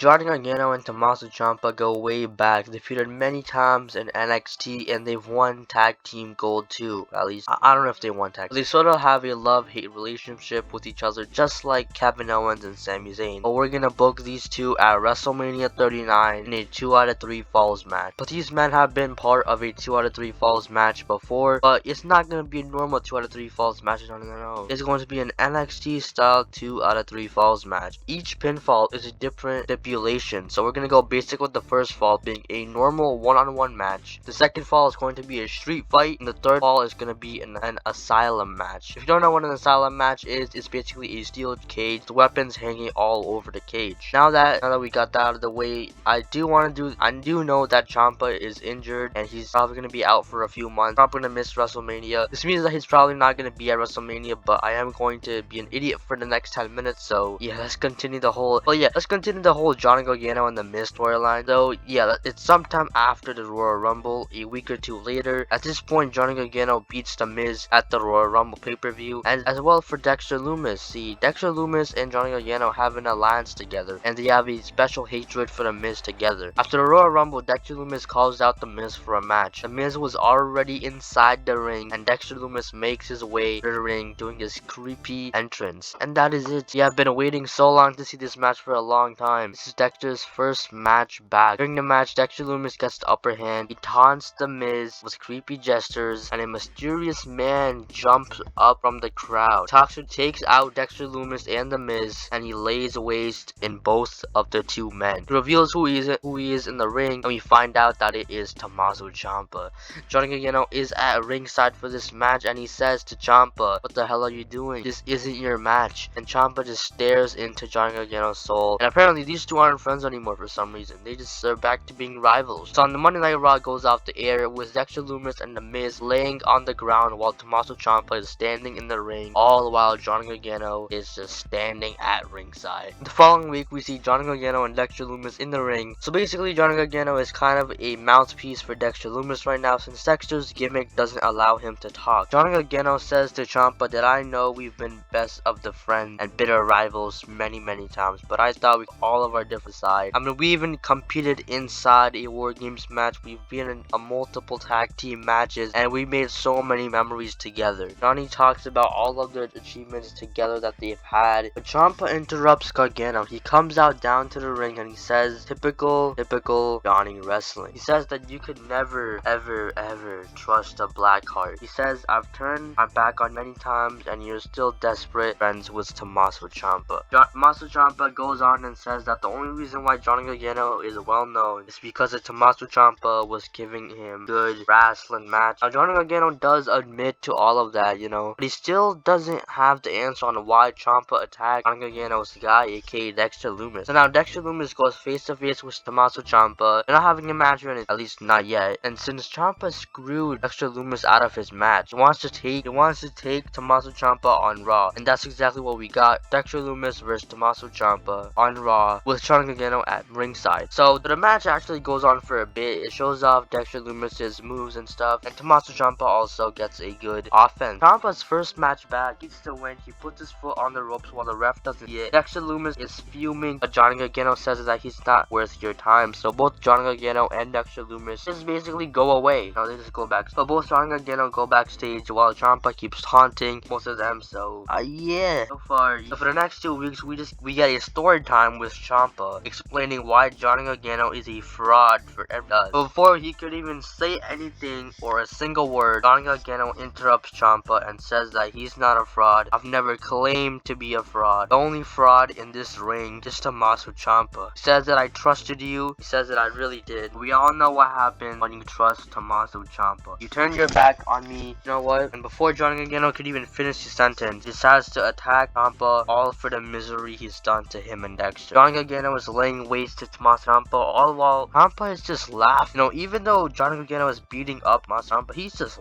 Johnny Gargano and Tommaso Ciampa go way back. They featured many times in NXT and they've won tag team gold too. At least I don't know if they won tag. But they sort of have a love-hate relationship with each other, just like Kevin Owens and Sami Zayn. But we're gonna book these two at WrestleMania 39 in a 2 out of 3 falls match. But these men have been part of a 2 out of 3 falls match before, but it's not gonna be a normal 2 out of 3 falls match. No. It's going to be an NXT style 2 out of 3 falls match. Each pinfall is a different stipulation, so we're gonna go basic with the first fall being a normal one-on-one match. The second fall is going to be a street fight, and the third fall is gonna be an asylum match. If you don't know what an asylum match is, it's basically a steel cage with weapons hanging all over the cage. Now that we got that out of the way, I do know that Ciampa is injured and he's probably gonna be out for a few months. Probably gonna miss WrestleMania. This means that he's probably not gonna be at WrestleMania, but I am going to be an idiot for the next 10 minutes. So yeah, let's continue the whole Johnny Gargano and the Miz storyline. So yeah, it's sometime after the Royal Rumble, a week or two later. At this point, Johnny Gargano beats the Miz at the Royal Rumble pay-per-view, and as well for Dexter Lumis. See, Dexter Lumis and Johnny Gargano have an alliance together, and they have a special hatred for the Miz together. After the Royal Rumble, Dexter Lumis calls out the Miz for a match. The Miz was already inside the ring, and Dexter Lumis makes his way to the ring doing his creepy entrance. And that is it. Yeah, I've been waiting so long to see this match for a long time. This is Dexter's first match back. During the match, Dexter Lumis gets the upper hand. He taunts the Miz with creepy gestures, and a mysterious man jumps up from the crowd. Toxer takes out Dexter Lumis and the Miz, and he lays waste in both of the two men. He reveals who he is in the ring, and we find out that it is Tommaso Ciampa. Johnny Gargano is at ringside for this match, and he says to Ciampa, "What the hell are you doing? This isn't your match." And Ciampa just stares into Johnny Gargano's soul. And apparently these two aren't friends anymore for some reason. They're back to being rivals. So on the Monday Night Raw goes off the air with Dexter Lumis and the Miz laying on the ground while Tommaso Ciampa is standing in the ring, all while Johnny Gargano is just standing at ringside. The following week we see Johnny Gargano and Dexter Lumis in the ring. So basically Johnny Gargano is kind of a mouthpiece for Dexter Lumis right now, since Dexter's gimmick doesn't allow him to talk. Johnny Gargano says to Ciampa that I know we've been best of the friends and bitter rivals many times, but I thought we all of our different sides. I mean, we even competed inside a War Games match. We've been in a multiple tag team matches, and we made so many memories together. Johnny talks about all of their achievements together that they've had, but Ciampa interrupts Gargano. He comes out down to the ring and he says, typical Johnny wrestling. He says that you could never ever trust a black heart. He says, I've turned my back on many times and you're still desperate friends with Tommaso Ciampa. Tommaso Ciampa goes on and says that the only reason why Johnny Gargano is well known is because of Tommaso Ciampa was giving him good wrestling match. Now Johnny Gargano does admit to all of that, but he still doesn't have the answer on why Ciampa attacked Johnny Gargano's guy, aka Dexter Lumis. So now Dexter Lumis goes face to face with Tommaso Ciampa. They're not having a match, at least not yet. And since Ciampa screwed Dexter Lumis out of his match, he wants to take Tommaso Ciampa on Raw, and that's exactly what we got. Dexter Lumis versus Tommaso Ciampa on Raw with Johnny Gargano at ringside. So the match actually goes on for a bit. It shows off Dexter Lumis' moves and stuff, and Tommaso Ciampa also gets a good offense. Ciampa's first match back, gets the win. He puts his foot on the ropes while the ref doesn't see it. Dexter Lumis is fuming, but Johnny Gargano says that he's not worth your time. So both Johnny Gargano and Dexter Lumis just basically go away. They just go back. So both Johnny Gargano go backstage while Ciampa keeps taunting both of them. So yeah. So for the next 2 weeks, we get a story time with Ciampa explaining why Johnny Gargano is a fraud for everyone. Before he could even say anything or a single word, Johnny Gargano interrupts Ciampa and says that he's not a fraud. I've never claimed to be a fraud. The only fraud in this ring is Tommaso Ciampa. He says that I trusted you. He says that I really did. We all know what happened when you trust Tommaso Ciampa. You turned your back on me. You know what? And before Johnny Gargano could even finish his sentence, he decides to attack Ciampa, all for the misery he's done to him and Dexter. Johnny Gargano is laying waste to Tommaso Ciampa, all while Ciampa is just laughing. Even though Johnny Gargano is beating up Tommaso Ciampa, he's just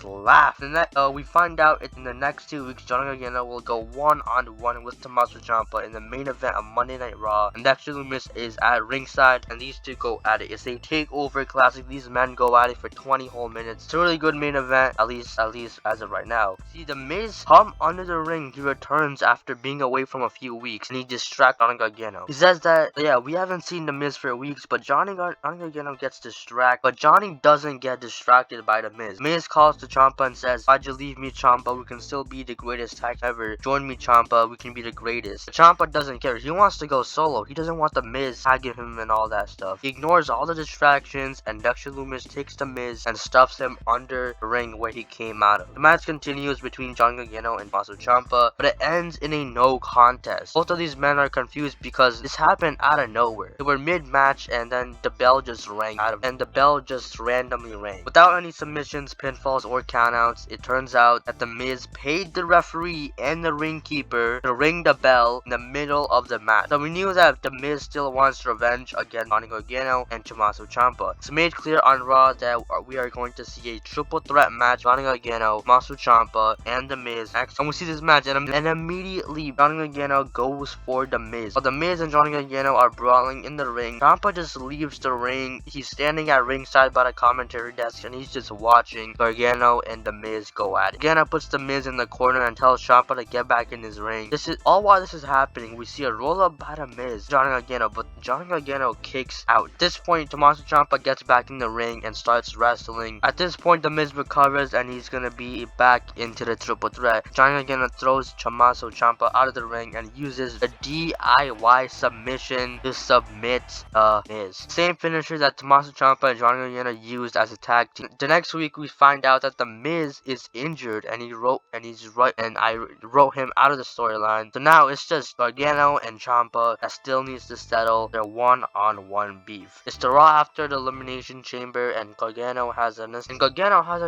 laughed. And that we find out in the next 2 weeks, Johnny Gargano will go one-on-one with Tommaso Ciampa in the main event of Monday Night Raw, and Dexter Lumis is at ringside, and these two go at it. It's a takeover classic. These men go at it for 20 whole minutes. It's a really good main event, at least as of right now. See, the Miz come under the ring. He returns after being away from a few weeks, and he distracts Johnny Gargano. Gargano. He says that, yeah, we haven't seen The Miz for weeks, but Johnny Gargano gets distracted. But Johnny doesn't get distracted by The Miz. Miz calls to Ciampa and says, "Why'd you leave me, Ciampa? We can still be the greatest tag ever. Join me, Ciampa. We can be the greatest." But Ciampa doesn't care. He wants to go solo. He doesn't want The Miz tagging him and all that stuff. He ignores all the distractions, and Dexter Lumis takes The Miz and stuffs him under the ring where he came out of. The match continues between Johnny Gargano and Tommaso Ciampa, but it ends in a no contest. Both of these men are confused because this happened out of nowhere. They were mid-match and then the bell just rang randomly rang. Without any submissions, pinfalls, or countouts, it turns out that The Miz paid the referee and the ring keeper to ring the bell in the middle of the match. So we knew that The Miz still wants revenge against Johnny Gargano and Tommaso Ciampa. It's made clear on Raw that we are going to see a triple threat match: Johnny Gargano, Tommaso Ciampa, and The Miz. And we see this match, and immediately Johnny Gargano goes for The Miz. While The Miz and Johnny Gargano are brawling in the ring, Ciampa just leaves the ring. He's standing at ringside by the commentary desk, and he's just watching Gargano and The Miz go at it. Gargano puts The Miz in the corner and tells Ciampa to get back in his ring. While this is happening, we see a roll up by The Miz, Johnny Gargano, but Johnny Gargano kicks out. At this point, Tommaso Ciampa gets back in the ring and starts wrestling. At this point, The Miz recovers and he's gonna be back into the triple threat. Johnny Gargano throws Tommaso Ciampa out of the ring and uses a DIY submission to submit The Miz. Same finisher that Tommaso Ciampa and Johnny Gargano used as a tag team. The next week, we find out that The Miz is injured and I wrote him out of the storyline. So now it's just Gargano and Ciampa that still needs to settle their one-on-one beef. It's the Raw after the Elimination Chamber, and Gargano has an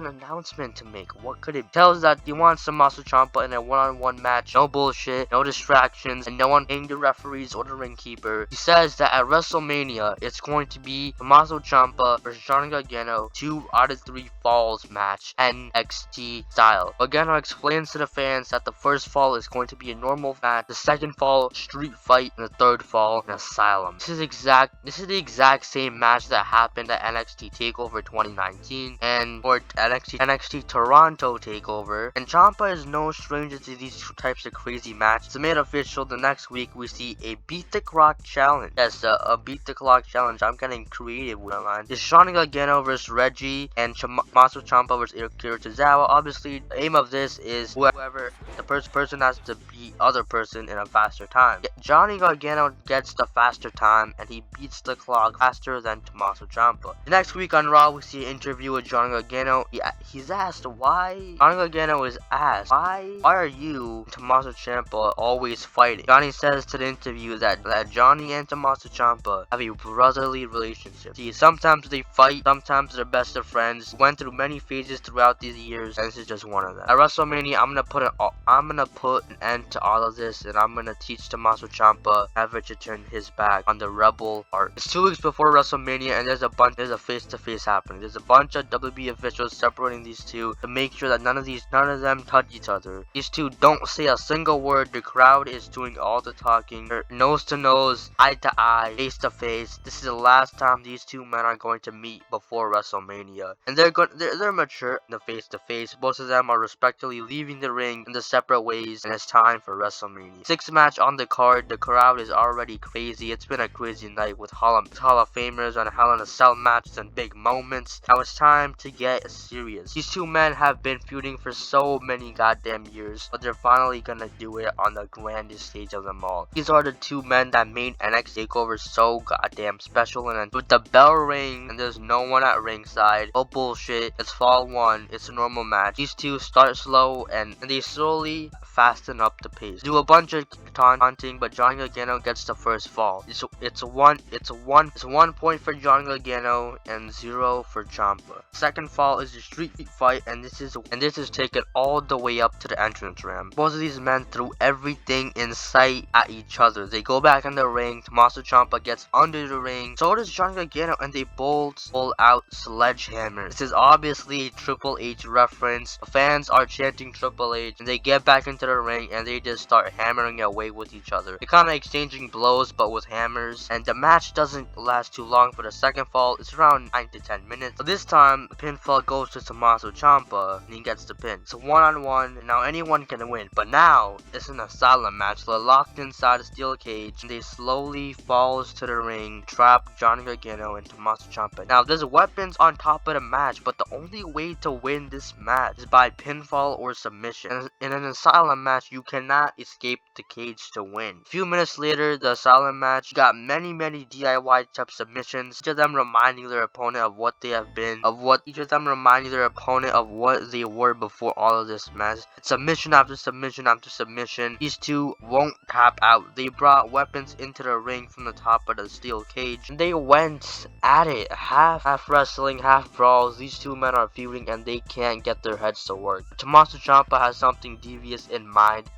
announcement to make. What could it be? Tells that he wants Tommaso Ciampa in a one-on-one match. No bullshit, no distractions, and no one paying the referees or the ring keeper. He says that at WrestleMania, it's going to be Tommaso Ciampa versus Johnny Gargano, 2 out of 3 falls match, NXT style. Gargano explains to the fans that the first fall is going to be a normal match, the second fall street fight, and the third fall an asylum. This is the exact same match that happened at NXT TakeOver 2019 and or NXT Toronto TakeOver. And Ciampa is no stranger to these types of crazy matches. It's made official. The next week we see a Beat the Clock challenge. Yes, a Beat the Clock challenge. I'm getting creative with online. It's Johnny Gargano versus Reggie and Tommaso Ciampa versus Akira Tozawa. Obviously, the aim of this is whoever the person has to beat other person in a faster time. Johnny Gargano gets the faster time and he beats the clock faster than Tommaso Ciampa. The next week on Raw, we see an interview with Johnny Gargano. He's asked why. Johnny Gargano is asked, why are you and Tommaso Ciampa always fighting? Johnny says to the interview that Johnny and Tommaso Ciampa have a brotherly relationship. See, sometimes they fight, sometimes they're best of friends. Went through many phases throughout these years, and this is just one of them. At WrestleMania, I'm gonna put an end to all of this, and I'm gonna teach Tommaso Ciampa never to turn his back on the rebel art. It's 2 weeks before WrestleMania, and there's a face-to-face happening. There's a bunch of WB officials separating these two to make sure that none of them touch each other. These two don't say a single word. The crowd is doing all the talking. They're nose to nose, eye to eye, face to face. This is the last time these two men are going to meet before WrestleMania, and they're mature in the face to face. Both of them are respectively leaving the ring in the separate ways, and it's time for WrestleMania. 6th match on the card. The crowd is already crazy. It's been a crazy night with Hall of Famers and Hell in a Cell matches and big moments. Now it's time to get serious. These two men have been feuding for so many goddamn years, but they're finally gonna do it on the grandest stage of them all. These are the two men that made NXT TakeOver so goddamn special, and with the bell ring and there's no one at ringside, oh bullshit, it's fall 1, it's a normal match. These two start slow and they slowly fasten up the pace. Do a bunch of taunting, but Johnny Gargano gets the first fall. It's 1 point for Johnny Gargano and 0 for Ciampa. Second fall is a street fight, and this is taken all the way up to the entrance ramp. Both of these men threw everything in sight at each other. They go back in the ring. Tommaso Ciampa gets under the ring. So does Johnny Gargano, and they both pull out sledgehammers. This is obviously a Triple H reference. The fans are chanting Triple H, and they get back into the ring and they just start hammering away fight with each other. They're kind of exchanging blows but with hammers, and the match doesn't last too long. For the second fall, it's around 9 to 10 minutes. So this time, the pinfall goes to Tommaso Ciampa, and he gets the pin. It's a one-on-one, and now anyone can win. But now, it's an asylum match. They're locked inside a steel cage, and they slowly falls to the ring, trap Johnny Gargano and Tommaso Ciampa. Now, there's weapons on top of the match, but the only way to win this match is by pinfall or submission. And in an asylum match, you cannot escape the cage to win. A few minutes later, the asylum match got many DIY type submissions, each of them reminding their opponent of what they have been, each of them reminding their opponent of what they were before all of this mess. Submission after submission after submission. These two won't tap out. They brought weapons into the ring from the top of the steel cage, and they went at it. Half wrestling, half brawls. These two men are feuding, and they can't get their heads to work. Tommaso Ciampa has something devious in mind,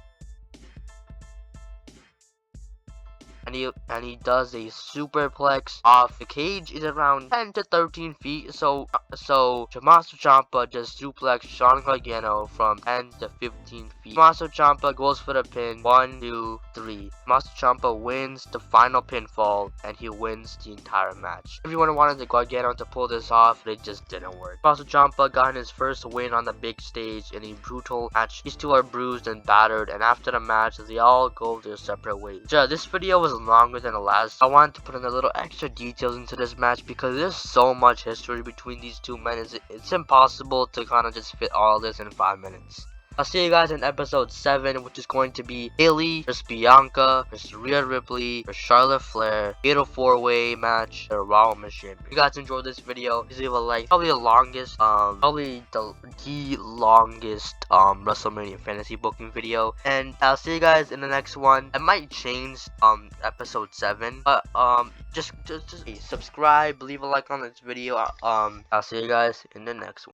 and he does a superplex off. The cage is around 10 to 13 feet, so Tommaso Ciampa just suplexed Johnny Gargano from 10 to 15 feet. Tommaso Ciampa goes for the pin. 1, 2, 3. Tommaso Ciampa wins the final pinfall, and he wins the entire match. Everyone wanted the Gargano to pull this off, but it just didn't work. Tommaso Ciampa got his first win on the big stage in a brutal match. These two are bruised and battered, and after the match, they all go their separate ways. So this video was longer than the last. I wanted to put in a little extra details into this match because there's so much history between these two men. It's impossible to kind of just fit all this in 5 minutes. I'll see you guys in episode 7, which is going to be Bayley vs Bianca vs Rhea Ripley vs Charlotte Flair, fatal 4-way match, the Raw Women's Champion. If you guys enjoyed this video, please leave a like. Probably the longest WrestleMania fantasy booking video, and I'll see you guys in the next one. I might change episode 7, but just subscribe, leave a like on this video. I'll see you guys in the next one.